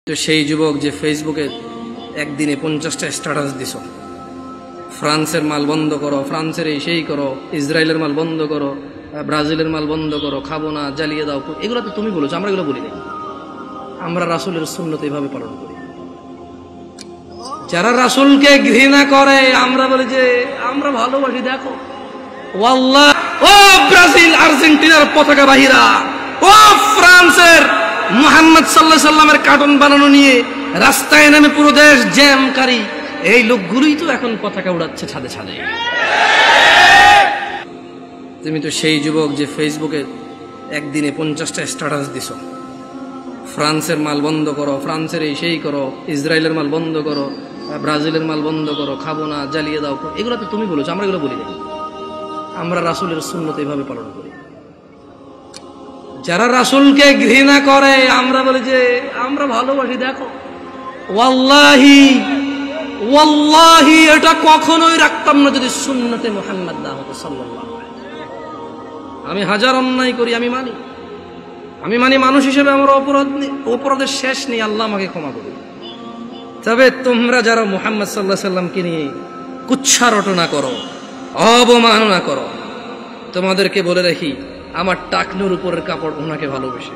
তো সেই যুবক যে ফেসবুকে একদিনে 50টা স্ট্যাটাস দিছো, ফ্রান্সের মাল বন্ধ করো, ফ্রান্সের এই সেই করো, ইসরায়েলের মাল বন্ধ করো, ব্রাজিলের মাল বন্ধ করো, খাবো না, জ্বালিয়ে দাও, এগুলো তো তুমি বলেছো, আমরা এগুলো বলি নাই। আমরা রাসূলের সুন্নত এইভাবে পালন করি। যারা রাসূলকে ঘৃণা করে আমরা বলি যে আমরা ভালোবাসি। দেখো ওয়াল্লাহ, ও ব্রাজিল আর্জেন্টিনার পতাকা বাহিরা, ও ফ্রান্সের মুহাম্মদ সাল্লাল্লাহু আলাইহি সাল্লামের কার্টুন বানানো নিয়ে রাস্তায় নামে পুরো দেশ জ্যামকারী এই লোকগুলোই তো এখন পতাকা উড়াচ্ছে ছাদে ছাদে। তুমি তো সেই যুবক যে ফেসবুকে একদিনে 50টা স্ট্যাটাস দিছো, ফ্রান্সের মাল বন্ধ করো, ফ্রান্সের এই সেই করো, ইসরায়েলের মাল বন্ধ করো, ব্রাজিলের মাল বন্ধ করো, খাবো না, জ্বালিয়ে দাও, এগুলো তো তুমি বলেছো, আমরা এগুলো বলি নাই। আমরা রাসূলের সুন্নত এইভাবে পালন করি। যারা রাসূলকে ঘৃণা করে আমরা বলি যে আমরা ভালোবাসি। দেখো ওয়াল্লাহি ওয়াল্লাহি এটা কখনোই রাখতাম না যদি সুন্নতে মুহাম্মদ না হতো সাল্লাল্লাহু আলাইহি ওয়াসাল্লাম। আমি হাজার অন্যায় করি, আমি মানি মানুষ হিসেবে আমার অপরাধের শেষ নেই, আল্লাহ আমাকে ক্ষমা করুন। তবে তোমরা যারা মুহাম্মদ সাল্লাল্লাহু আলাইহি ওয়াসাল্লামকে নিয়ে কুচ্ছা রটনা করো, অবমাননা করো, তোমাদেরকে বলে রাখি আমার টাকনুর উপরের কাপড় ওনাকে ভালোবেসে।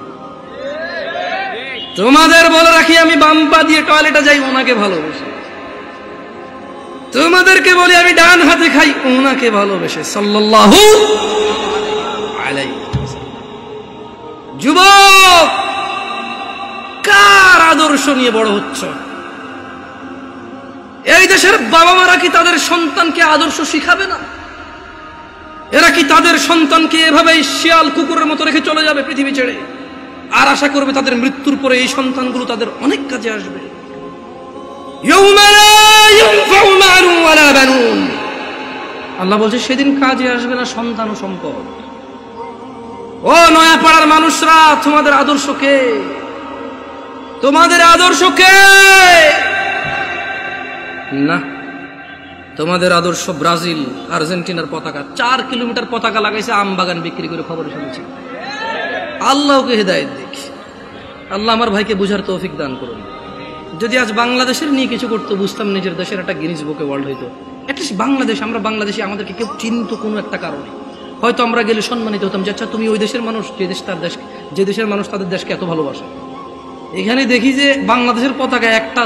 তোমাদের বলে রাখি আমি বাম পা দিয়ে টয়লেটে যাই ওনাকে ভালোবেসে। তোমাদেরকে বলি আমি ডান হাতে খাই ওনাকে ভালোবেসে সাল্লাল্লাহু আলাইহি ওয়াসাল্লাম। যুবক, কার আদর্শ নিয়ে বড় হচ্ছ? এই দেশের বাবা মারা কি তাদের সন্তানকে আদর্শ শিখাবে না? এরা কি তাদের সন্তানকে এভাবেই শিয়াল কুকুরের মতো রেখে চলে যাবে পৃথিবী ছেড়ে, আর আশা করবে তাদের মৃত্যুর পরে এই সন্তানগুলো তাদের অনেক কাজে আসবে? আল্লাহ বলছে সেদিন কাজে আসবে না সন্তান ও সম্পদ। ও নয়াপাড়ার মানুষরা, তোমাদের আদর্শ কে? তোমাদের আদর্শ কে? না, তোমাদের আদর্শ ব্রাজিল আর্জেন্টিনার পতাকা। 4 কিলোমিটার পতাকা লাগাইছে আম বাগান বিক্রি করে, খবরে শুনেছি। আল্লাহকে হেদায়েত দিক। আল্লাহ আমার ভাইকে বুঝার তৌফিক দান করুন। যদি আজ বাংলাদেশের নিয়ে কিছু করতো, বুঝতাম নিজের দেশের একটা গিনিস বুকে ওয়ার্ল্ড হইতো। অ্যাটলিস্ট বাংলাদেশ, আমরা বাংলাদেশি, আমাদেরকে কেউ চিনত কোনো একটা কারণে, হয়তো আমরা গেলে সম্মানিত হতাম যে আচ্ছা তুমি ওই দেশের মানুষ, যে দেশের মানুষ তাদের দেশকে এত ভালোবাসে। এখানে দেখি যে বাংলাদেশের পতাকা একটা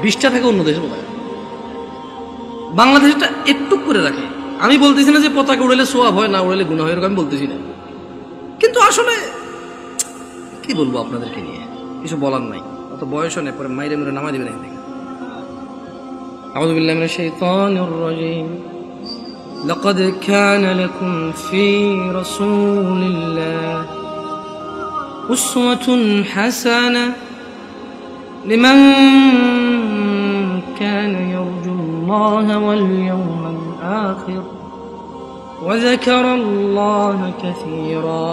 20টা থেকে অন্য দেশের পতাকা, বাংলাদেশটা একটু করে রাখে। আমি বলতেছি না যে পতাকা উড়ালে সোয়াব হয়, না উড়ালে গুনাহ হয়, আমি বলতেছি না, কিন্তু আসলে কি বলবো আপনাদেরকে নিয়ে, কিছু বলার নাই। অত বয়স নেই, পরে মাইরে মেরে নামাই দিবেন। আউযু বিল্লাহি মিনাশ শাইতানির রাজীম। লাকাদ কানা লাকুম ফী রাসূলিল্লাহি উসওয়াতুন হাসানাহ লিমান কানা ইয়ারজু আল্লাহ ওয়াল ইয়াওমাল আখির ওয়া যাকারাল্লাহা কাসীরা।